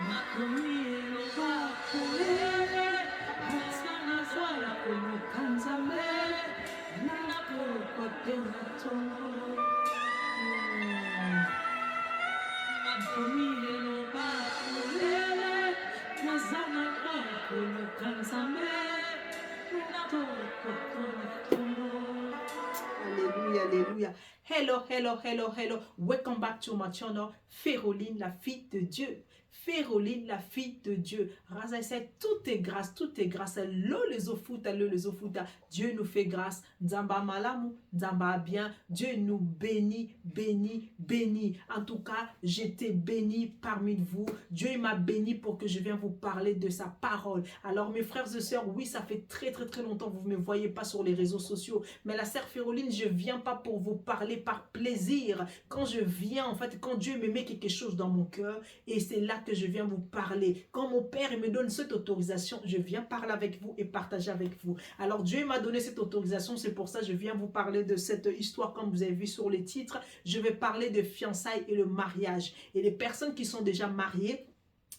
Makumiro bakulele, Masana zala kumukanzame, Nakukote natongo. Makumiro bakulele, Masana zala kumukanzame, Nakukote natongo. Alléluia, alléluia. Hello, hello, hello, hello. Welcome back to my channel, Féroline, la fille de Dieu. Féroline, la fille de Dieu. C'est tout est grâce, tout est grâce. Lo les ofuta, lo les ofuta. Dieu nous fait grâce. Nzamba malamu, nzamba bien. Dieu nous bénit, bénit, bénit. En tout cas, j'étais béni parmi vous. Dieu m'a béni pour que je vienne vous parler de sa parole. Alors mes frères et sœurs, oui, ça fait très longtemps que vous ne me voyez pas sur les réseaux sociaux. Mais la sœur Féroline, je ne viens pas pour vous parler par plaisir. Quand je viens, en fait, quand Dieu me met quelque chose dans mon cœur, et c'est là que je viens vous parler. Quand mon Père me donne cette autorisation, je viens parler avec vous et partager avec vous. Alors Dieu m'a donné cette autorisation, c'est pour ça que je viens vous parler de cette histoire, comme vous avez vu sur les titres. Je vais parler de fiançailles et le mariage. Et les personnes qui sont déjà mariées,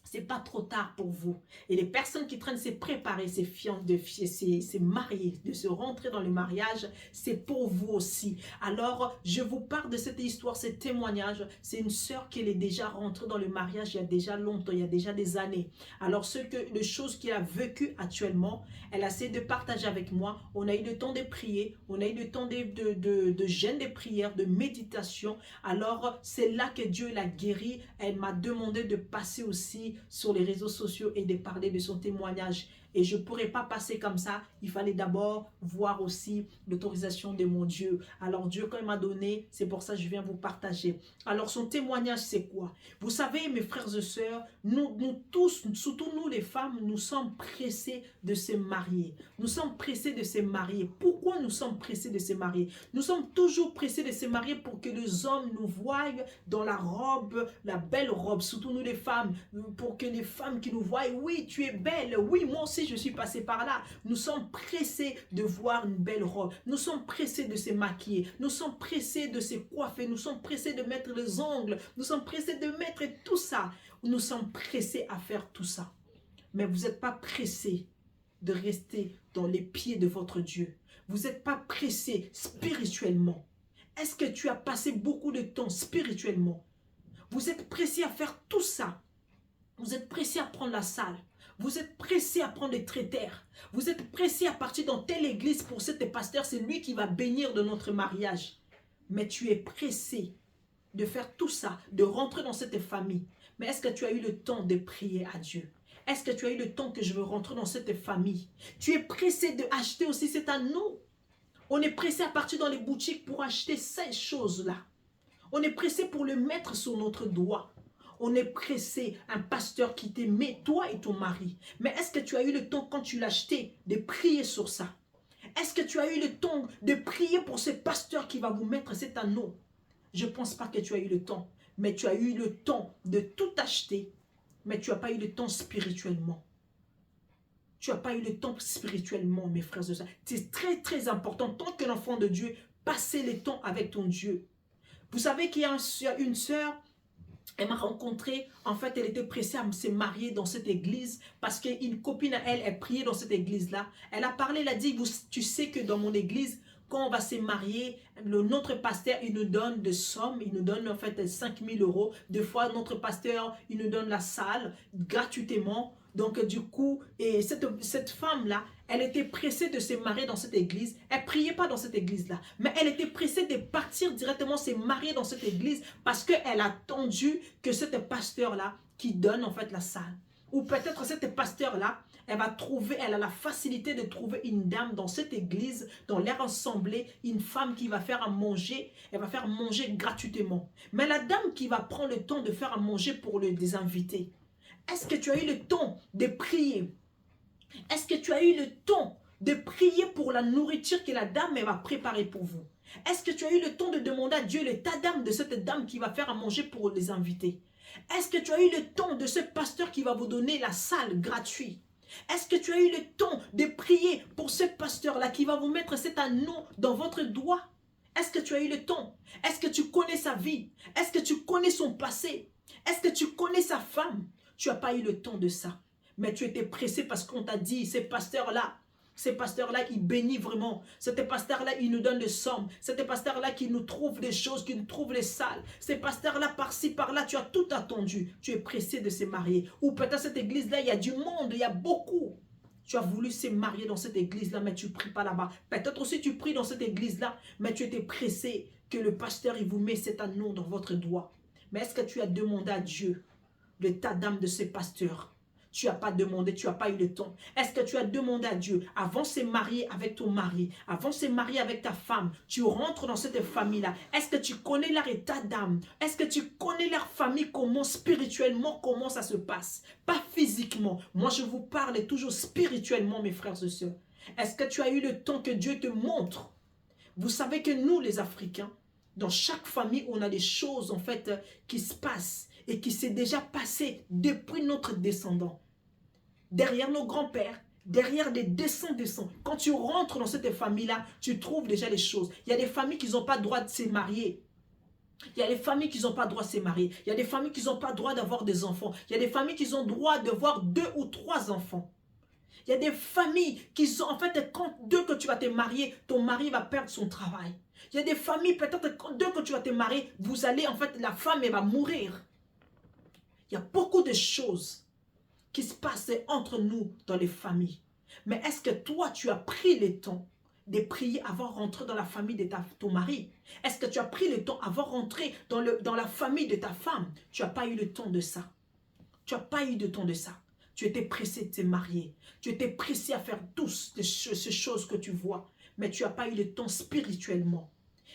c'est pas trop tard pour vous. Et les personnes qui traînent de se préparer, se marier, de se rentrer dans le mariage, c'est pour vous aussi. Alors, je vous parle de cette histoire, ce témoignage. C'est une sœur qui est déjà rentrée dans le mariage il y a déjà longtemps, il y a déjà des années. Alors, les choses qu'elle a vécues actuellement, elle a essayé de partager avec moi. On a eu le temps de prier, on a eu le temps de jeûne, de prière, de méditation. Alors, c'est là que Dieu l'a guérie. Elle m'a demandé de passer aussi sur les réseaux sociaux et de parler de son témoignage. Et je ne pourrais pas passer comme ça. Il fallait d'abord voir aussi l'autorisation de mon Dieu. Alors Dieu, quand il m'a donné, c'est pour ça que je viens vous partager. Alors son témoignage, c'est quoi? Vous savez, mes frères et sœurs, nous tous, surtout nous les femmes, nous sommes pressés de se marier. Nous sommes pressés de se marier. Pourquoi nous sommes pressés de se marier? Nous sommes toujours pressés de se marier pour que les hommes nous voient dans la robe, la belle robe, surtout nous les femmes, pour que les femmes qui nous voient, oui, tu es belle, oui, moi aussi je suis passée par là. Nous sommes pressés de voir une belle robe, nous sommes pressés de se maquiller, nous sommes pressés de se coiffer, nous sommes pressés de mettre les ongles, nous sommes pressés de mettre tout ça, nous sommes pressés à faire tout ça. Mais vous n'êtes pas pressés de rester dans les pieds de votre Dieu. Vous n'êtes pas pressés spirituellement. Est-ce que tu as passé beaucoup de temps spirituellement? Vous êtes pressés à faire tout ça. Vous êtes pressés à prendre la salle. Vous êtes pressés à prendre les traiteurs. Vous êtes pressés à partir dans telle église pour cet pasteur. C'est lui qui va bénir de notre mariage. Mais tu es pressé de faire tout ça, de rentrer dans cette famille. Mais est-ce que tu as eu le temps de prier à Dieu? Est-ce que tu as eu le temps que je veux rentrer dans cette famille? Tu es pressé d'acheter aussi cet anneau. On est pressé à partir dans les boutiques pour acheter ces choses-là. On est pressé pour le mettre sur notre doigt. On est pressé, un pasteur qui t'aimait, toi et ton mari. Mais est-ce que tu as eu le temps, quand tu l'as acheté, de prier sur ça? Est-ce que tu as eu le temps de prier pour ce pasteur qui va vous mettre cet anneau? Je ne pense pas que tu as eu le temps. Mais tu as eu le temps de tout acheter. Mais tu n'as pas eu le temps spirituellement. Tu n'as pas eu le temps spirituellement, mes frères et sœurs. C'est très important, tant que l'enfant de Dieu, passer le temps avec ton Dieu. Vous savez qu'il y a une sœur, elle m'a rencontré, en fait, elle était pressée à se marier dans cette église parce qu'une copine à elle, elle priait dans cette église-là. Elle a parlé, elle a dit, tu sais que dans mon église, quand on va se marier, notre pasteur, il nous donne des sommes, il nous donne en fait 5 000 €. Des fois, notre pasteur, il nous donne la salle gratuitement. Donc, du coup, et cette femme-là, elle était pressée de se marier dans cette église. Elle ne priait pas dans cette église-là. Mais elle était pressée de partir directement se marier dans cette église parce qu'elle a attendu que ce pasteur-là qui donne en fait la salle. Ou peut-être cette pasteur-là, elle a la facilité de trouver une dame dans cette église, dans leur assemblée, une femme qui va faire à manger. Elle va faire manger gratuitement. Mais la dame qui va prendre le temps de faire à manger pour des invités, est-ce que tu as eu le temps de prier? Est-ce que tu as eu le temps de prier pour la nourriture que la dame va préparer pour vous? Est-ce que tu as eu le temps de demander à Dieu l'état d'âme de cette dame qui va faire à manger pour les invités? Est-ce que tu as eu le temps de ce pasteur qui va vous donner la salle gratuite? Est-ce que tu as eu le temps de prier pour ce pasteur-là qui va vous mettre cet anneau dans votre doigt? Est-ce que tu as eu le temps? Est-ce que tu connais sa vie? Est-ce que tu connais son passé? Est-ce que tu connais sa femme? Tu n'as pas eu le temps de ça. Mais tu étais pressé parce qu'on t'a dit, ces pasteurs-là, ils bénissent vraiment. Ces pasteurs-là, ils nous donnent des sommes. Ces pasteurs-là qui nous trouvent des choses, qui nous trouvent les salles. Ces pasteurs-là, par-ci, par-là, tu as tout attendu. Tu es pressé de se marier. Ou peut-être cette église-là, il y a du monde, il y a beaucoup. Tu as voulu se marier dans cette église-là, mais tu ne pries pas là-bas. Peut-être aussi tu pries dans cette église-là, mais tu étais pressé que le pasteur, il vous met cet anneau dans votre doigt. Mais est-ce que tu as demandé à Dieu l'état d'âme de ces pasteurs? Tu n'as pas demandé, tu n'as pas eu le temps. Est-ce que tu as demandé à Dieu, avant de se marier avec ton mari, avant de se marier avec ta femme, tu rentres dans cette famille-là. Est-ce que tu connais leur état d'âme? Est-ce que tu connais leur famille, comment spirituellement, comment ça se passe? Pas physiquement. Moi, je vous parle toujours spirituellement, mes frères et sœurs. Est-ce que tu as eu le temps que Dieu te montre? Vous savez que nous, les Africains, dans chaque famille, on a des choses en fait qui se passent et qui s'est déjà passé depuis notre descendant. Derrière nos grands-pères, derrière des descends. Quand tu rentres dans cette famille-là, tu trouves déjà les choses. Il y a des familles qui n'ont pas le droit de se marier. Il y a des familles qui n'ont pas le droit de se marier. Il y a des familles qui n'ont pas le droit d'avoir des enfants. Il y a des familles qui ont le droit d'avoir 2 ou 3 enfants. Il y a des familles qui sont, en fait, quand dès que tu vas te marier, ton mari va perdre son travail. Il y a des familles, peut-être, quand dès que tu vas te marier, vous allez, en fait, la femme, elle va mourir. Il y a beaucoup de choses qui se passent entre nous dans les familles. Mais est-ce que toi, tu as pris le temps de prier avant de rentrer dans la famille de ton mari? Est-ce que tu as pris le temps avant de rentrer dans la famille de ta femme? Tu n'as pas eu le temps de ça. Tu n'as pas eu de temps de ça. Tu étais pressé de te marier. Tu étais pressé à faire tous ces choses que tu vois. Mais tu n'as pas eu le temps spirituellement.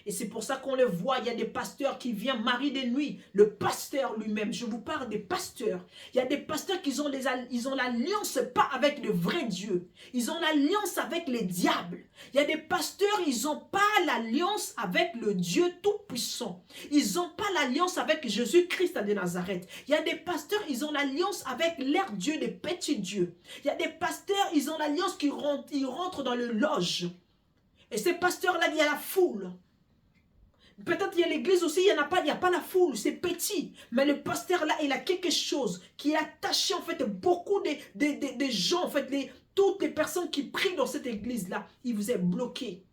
Et c'est pour ça qu'on le voit, il y a des pasteurs qui viennent marier de nuit. Le pasteur lui-même, je vous parle des pasteurs. Il y a des pasteurs qui ont l'alliance pas avec le vrai Dieu. Ils ont l'alliance avec les diables. Il y a des pasteurs, ils n'ont pas l'alliance avec le Dieu Tout-Puissant. Ils n'ont pas l'alliance avec Jésus-Christ de Nazareth. Il y a des pasteurs, ils ont l'alliance avec leur Dieu, des petits dieux. Il y a des pasteurs, ils ont l'alliance qui rentrent dans le loge. Et ces pasteurs-là, il y a la foule. Peut-être il y a l'église aussi, il n'y a pas la foule, c'est petit. Mais le pasteur là, il a quelque chose qui est attaché en fait beaucoup de gens, en fait, toutes les personnes qui prient dans cette église là, il vous est bloqué.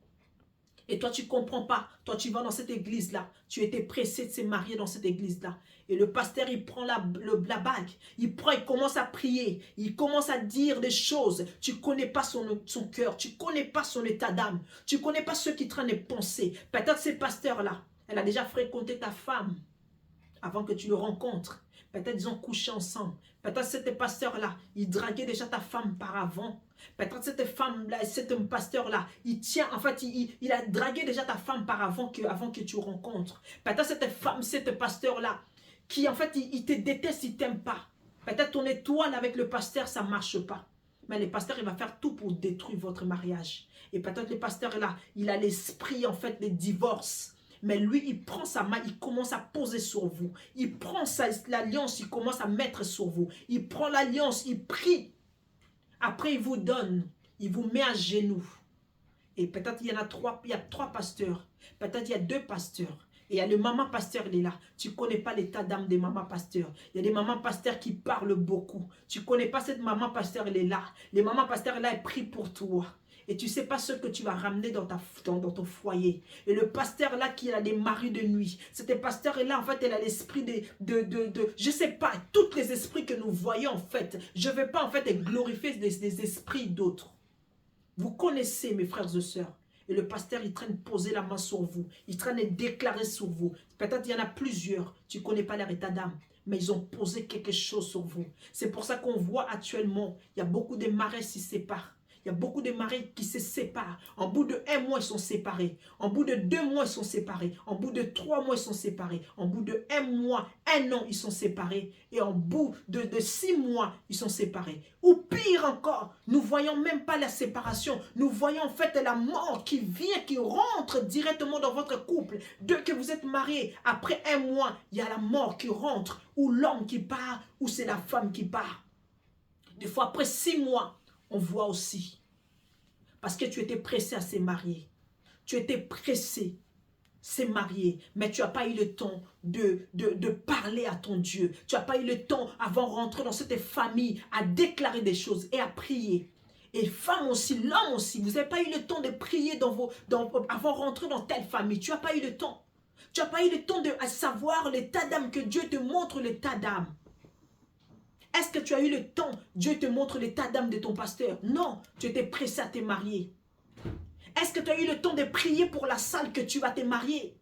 Et toi tu ne comprends pas, toi tu vas dans cette église là, tu étais pressé de se marier dans cette église là. Et le pasteur il prend la bague, il commence à prier, il commence à dire des choses. Tu ne connais pas son cœur, tu ne connais pas son état d'âme, tu ne connais pas ce qu'il est en train de penser. Peut-être ce pasteur là, elle a déjà fréquenté ta femme avant que tu le rencontres. Peut-être ils ont couché ensemble. Peut-être cet pasteur-là, il draguait déjà ta femme par avant. Peut-être cette femme-là, cet pasteur-là, il tient, en fait, il a dragué déjà ta femme par avant que tu rencontres. Peut-être cette femme, cet pasteur-là, qui en fait, il te déteste, il ne t'aime pas. Peut-être ton étoile avec le pasteur, ça ne marche pas. Mais le pasteur, il va faire tout pour détruire votre mariage. Et peut-être le pasteur-là, il a l'esprit, en fait, des divorces. Mais lui, il prend sa main, il commence à poser sur vous. Il prend l'alliance, il commence à mettre sur vous. Il prend l'alliance, il prie. Après, il vous donne, il vous met à genoux. Et peut-être il y a 3 pasteurs. Peut-être il y a 2 pasteurs. Et il y a le maman pasteur, il est là. Tu ne connais pas l'état d'âme des mamans pasteurs. Il y a des mamans pasteurs qui parlent beaucoup. Tu ne connais pas cette maman pasteur, elle est là. Les mamans pasteurs, là, elles prient pour toi. Et tu ne sais pas ce que tu vas ramener dans ton foyer. Et le pasteur là qui a des maris de nuit. Cet pasteur là en fait elle a l'esprit je ne sais pas, tous les esprits que nous voyons en fait. Je ne veux pas en fait glorifier des esprits d'autres. Vous connaissez mes frères et sœurs. Et le pasteur il est en train de poser la main sur vous. Il est en train de déclarer sur vous. Peut-être il y en a plusieurs. Tu ne connais pas leur état d'âme. Mais ils ont posé quelque chose sur vous. C'est pour ça qu'on voit actuellement, il y a beaucoup de maris qui se séparent. Il y a beaucoup de maris qui se séparent. En bout de 1 mois, ils sont séparés. En bout de 2 mois, ils sont séparés. En bout de 3 mois, ils sont séparés. En bout de 1 mois, 1 an, ils sont séparés. Et en bout de 6 mois, ils sont séparés. Ou pire encore, nous ne voyons même pas la séparation. Nous voyons en fait la mort qui vient, qui rentre directement dans votre couple. Dès que vous êtes mariés, après 1 mois, il y a la mort qui rentre. Ou l'homme qui part, ou c'est la femme qui part. Des fois, après 6 mois, on voit aussi. Parce que tu étais pressé à se marier. Tu étais pressé. s'est marié, mais tu n'as pas eu le temps de parler à ton Dieu. Tu n'as pas eu le temps, avant de rentrer dans cette famille, à déclarer des choses et à prier. Et femme aussi, l'homme aussi, vous n'avez pas eu le temps de prier avant de rentrer dans telle famille. Tu n'as pas eu le temps. Tu n'as pas eu le temps de savoir l'état d'âme, que Dieu te montre l'état d'âme. Est-ce que tu as eu le temps, Dieu te montre l'état d'âme de ton pasteur? Non, tu étais pressé à te marier. Est-ce que tu as eu le temps de prier pour la salle que tu vas te marier?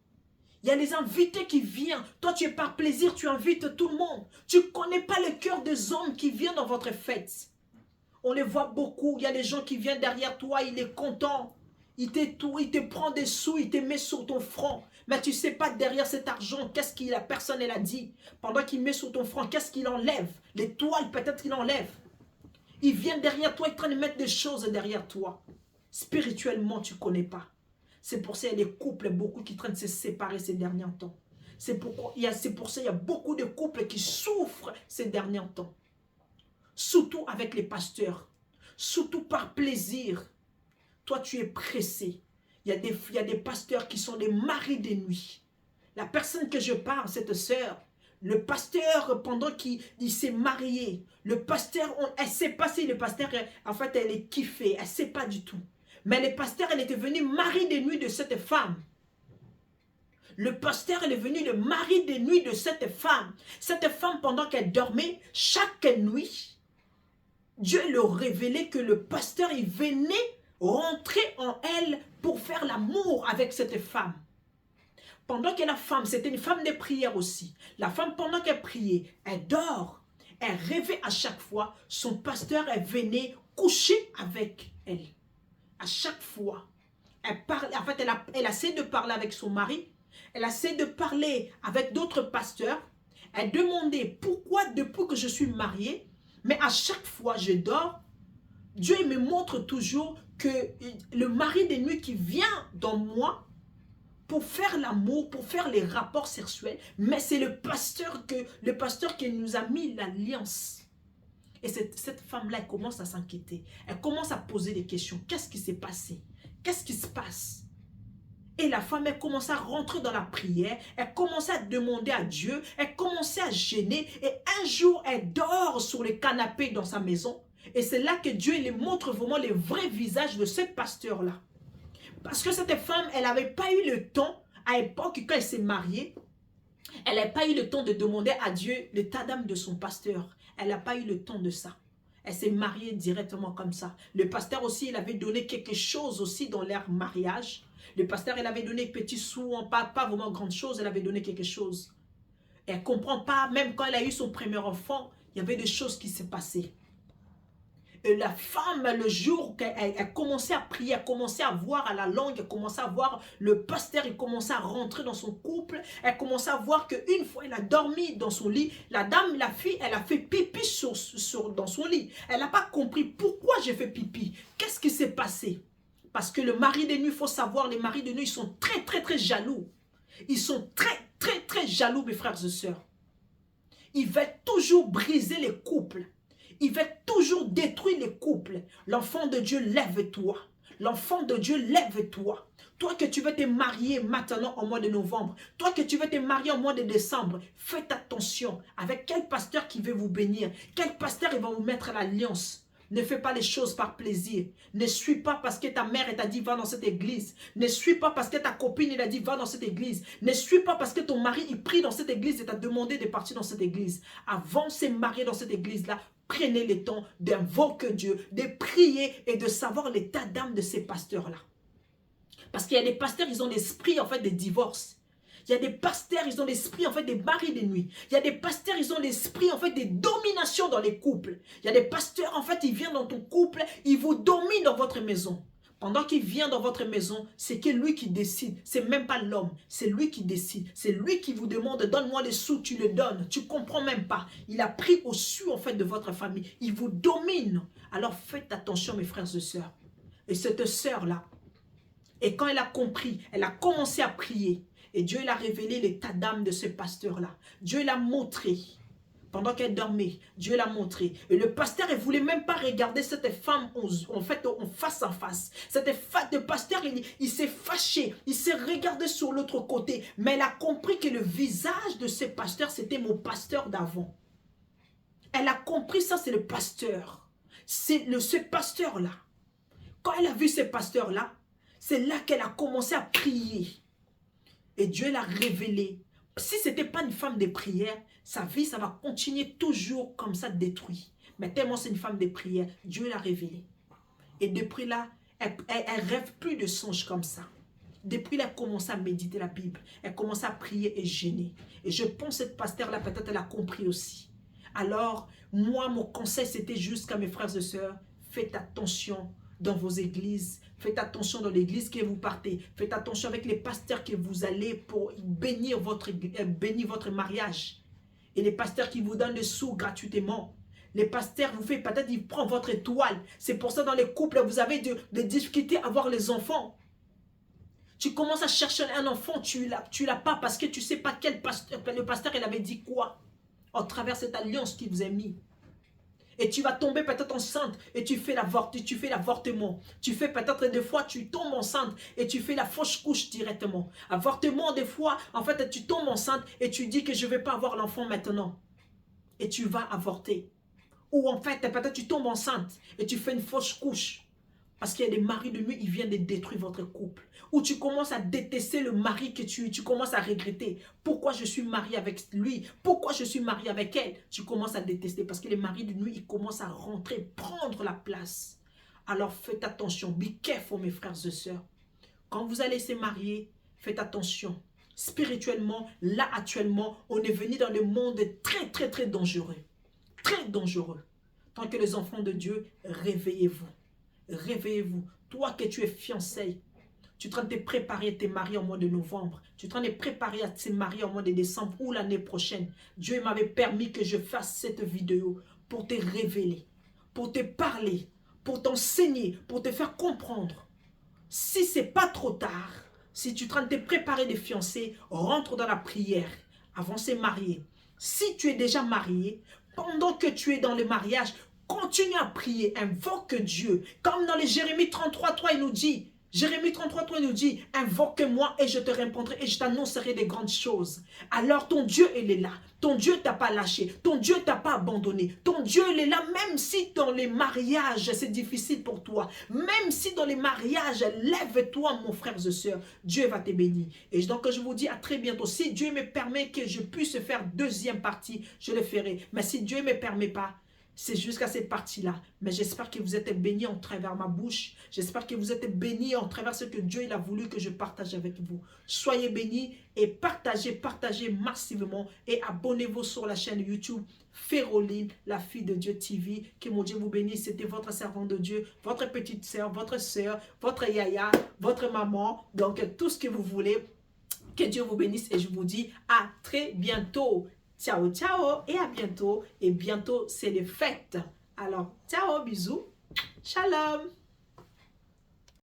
Il y a les invités qui viennent. Toi, tu es par plaisir, tu invites tout le monde. Tu ne connais pas le cœur des hommes qui viennent dans votre fête. On les voit beaucoup. Il y a des gens qui viennent derrière toi, il est content. Il te prend des sous, il te met sur ton front. Mais tu ne sais pas derrière cet argent, qu'est-ce que la personne elle a dit. Pendant qu'il met sur ton front, qu'est-ce qu'il enlève? Les toiles, peut-être qu'il enlève. Il vient derrière toi, il est en train de mettre des choses derrière toi. Spirituellement, tu ne connais pas. C'est pour ça qu'il y a des couples, beaucoup qui sont en train de se séparer ces derniers temps. C'est pour ça qu'il y a beaucoup de couples qui souffrent ces derniers temps. Surtout avec les pasteurs. Surtout par plaisir. Toi, tu es pressé. Il y a des pasteurs qui sont des maris de nuit. La personne que je parle, cette sœur, le pasteur, pendant qu'il s'est marié, le pasteur, elle ne sait pas si le pasteur, en fait, elle est kiffée. Elle ne sait pas du tout. Mais le pasteur, elle était venue mari de nuit de cette femme. Le pasteur, elle est venu le mari de nuit de cette femme. Cette femme, pendant qu'elle dormait, chaque nuit, Dieu leur révélait que le pasteur, il venait rentrer en elle pour faire l'amour avec cette femme. Pendant que la femme, c'était une femme de prière aussi. La femme, pendant qu'elle priait, elle dort. Elle rêvait à chaque fois. Son pasteur, elle venait coucher avec elle. À chaque fois. Elle parle, en fait, elle essaie de parler avec son mari. Elle essaie de parler avec d'autres pasteurs. Elle demandait pourquoi depuis que je suis mariée, mais à chaque fois je dors, Dieu me montre toujours que le mari de nuit qui vient dans moi pour faire l'amour, pour faire les rapports sexuels, mais c'est le pasteur qui nous a mis l'alliance. Et cette femme-là, elle commence à s'inquiéter. Elle commence à poser des questions. Qu'est-ce qui s'est passé? Qu'est-ce qui se passe? Et la femme, elle commençait à rentrer dans la prière, elle commençait à demander à Dieu, elle commençait à gêner. Et un jour, elle dort sur le canapé dans sa maison. Et c'est là que Dieu lui montre vraiment le vrai visage de ce pasteur-là. Parce que cette femme, elle n'avait pas eu le temps, à l'époque, quand elle s'est mariée, elle n'a pas eu le temps de demander à Dieu l'état d'âme de son pasteur. Elle n'a pas eu le temps de ça. Elle s'est mariée directement comme ça. Le pasteur aussi, il avait donné quelque chose aussi dans leur mariage. Le pasteur, il avait donné petit sous, pas vraiment grande chose, elle avait donné quelque chose. Elle ne comprend pas, même quand elle a eu son premier enfant, il y avait des choses qui s'est passées. Et la femme, le jour qu'elle commençait à prier, elle commençait à voir à la langue, elle commençait à voir le pasteur, il commençait à rentrer dans son couple, elle commençait à voir qu'une fois elle a dormi dans son lit, la fille, elle a fait pipi dans son lit. Elle n'a pas compris pourquoi j'ai fait pipi. Qu'est-ce qui s'est passé? Parce que le mari de nuit, il faut savoir, les maris de nuit, ils sont très, très, très jaloux. Ils sont très, très, très jaloux, mes frères et sœurs. Ils veulent toujours briser les couples. Ils veulent toujours détruire les couples. L'enfant de Dieu, lève-toi. L'enfant de Dieu, lève-toi. Toi que tu veux te marier maintenant au mois de novembre. Toi que tu veux te marier au mois de décembre. Faites attention avec quel pasteur qui veut vous bénir. Quel pasteur il va vous mettre à l'alliance. Ne fais pas les choses par plaisir. Ne suis pas parce que ta mère t'a dit va dans cette église. Ne suis pas parce que ta copine t'a dit va dans cette église. Ne suis pas parce que ton mari il prie dans cette église et t'a demandé de partir dans cette église. Avant de se marier dans cette église-là, prenez le temps d'invoquer Dieu, de prier et de savoir l'état d'âme de ces pasteurs-là. Parce qu'il y a des pasteurs, ils ont l'esprit en fait de divorce. Il y a des pasteurs, ils ont l'esprit en fait des maris de nuit. Il y a des pasteurs, ils ont l'esprit en fait des dominations dans les couples. Il y a des pasteurs, en fait, ils viennent dans ton couple, ils vous dominent dans votre maison. Pendant qu'il vient dans votre maison, c'est que lui qui décide. C'est même pas l'homme, c'est lui qui décide. C'est lui qui vous demande, donne-moi les sous, tu le donnes. Tu comprends même pas. Il a pris au-dessus en fait de votre famille. Il vous domine. Alors faites attention mes frères et sœurs. Et cette sœur-là, et quand elle a compris, elle a commencé à prier. Et Dieu l'a révélé l'état d'âme de ce pasteur-là. Dieu l'a montré. pendant qu'elle dormait. Dieu l'a montré. Et le pasteur, il ne voulait même pas regarder cette femme en face à face. Le pasteur, il s'est fâché. Il s'est regardé sur l'autre côté. Mais elle a compris que le visage de ce pasteur, c'était mon pasteur d'avant. Elle a compris ça, c'est le pasteur. C'est ce pasteur-là. Quand elle a vu ce pasteur-là, c'est là qu'elle a commencé à prier. Et Dieu l'a révélé. Si ce n'était pas une femme de prière, sa vie, ça va continuer toujours comme ça détruit. Mais tellement c'est une femme de prière, Dieu l'a révélé. Et depuis là, elle rêve plus de songes comme ça. Depuis là, elle commence à méditer la Bible. Elle commence à prier et jeûner. Et je pense que cette pasteur-là, peut-être elle a compris aussi. Alors, moi, mon conseil, c'était juste qu'à mes frères et sœurs, faites attention dans vos églises. Faites attention dans l'église que vous partez. Faites attention avec les pasteurs que vous allez pour bénir votre mariage. Et les pasteurs qui vous donnent des sous gratuitement. Les pasteurs vous font peut-être, ils prennent votre étoile. C'est pour ça dans les couples, vous avez des difficultés à avoir les enfants. Tu commences à chercher un enfant, tu l'as pas parce que tu ne sais pas quel pasteur, le pasteur il avait dit quoi au travers de cette alliance qu'il vous a mis. Et tu vas tomber peut-être enceinte et tu fais l'avortement. Tu fais peut-être des fois, tu tombes enceinte et tu fais la fausse couche directement. Avortement, des fois, en fait, tu tombes enceinte et tu dis que je ne vais pas avoir l'enfant maintenant. Et tu vas avorter. Ou en fait, peut-être tu tombes enceinte et tu fais une fausse couche. Parce qu'il y a des maris de nuit, ils viennent de détruire votre couple. Ou tu commences à détester le mari que tu commences à regretter. Pourquoi je suis mariée avec lui? Pourquoi je suis mariée avec elle? Tu commences à détester parce que les maris de nuit, ils commencent à rentrer, prendre la place. Alors faites attention, be careful mes frères et sœurs. Quand vous allez se marier, faites attention. Spirituellement, là actuellement, on est venu dans le monde très dangereux. Très dangereux. Tant que les enfants de Dieu, réveillez-vous. Réveillez-vous. Toi que tu es fiancé, tu es en train de te préparer à te marier au mois de novembre. Tu es en train de préparer à te marier au mois de décembre ou l'année prochaine. Dieu m'avait permis que je fasse cette vidéo pour te révéler, pour te parler, pour t'enseigner, pour te faire comprendre. Si ce n'est pas trop tard, si tu es en train de te préparer de fiancé, rentre dans la prière avant de se marier. Si tu es déjà marié, pendant que tu es dans le mariage, continue à prier, invoque Dieu. Comme dans les Jérémie 33:3, il nous dit, Jérémie 33:3, il nous dit, invoque-moi et je te répondrai et je t'annoncerai des grandes choses. Alors ton Dieu, il est là. Ton Dieu t'a pas lâché. Ton Dieu t'a pas abandonné. Ton Dieu, il est là, même si dans les mariages, c'est difficile pour toi. Même si dans les mariages, lève-toi, mon frère et soeur. Dieu va te bénir. Et donc, je vous dis à très bientôt. Si Dieu me permet que je puisse faire deuxième partie, je le ferai. Mais si Dieu ne me permet pas, c'est jusqu'à cette partie-là. Mais j'espère que vous êtes bénis en travers ma bouche. J'espère que vous êtes bénis en travers ce que Dieu il a voulu que je partage avec vous. Soyez bénis et partagez massivement. Et abonnez-vous sur la chaîne YouTube Féroline, la fille de Dieu TV. Que mon Dieu vous bénisse. C'était votre servante de Dieu, votre petite sœur, votre yaya, votre maman. Donc tout ce que vous voulez. Que Dieu vous bénisse et je vous dis à très bientôt. Ciao, ciao et à bientôt. Et bientôt, c'est les fêtes. Alors, ciao, bisous. Shalom.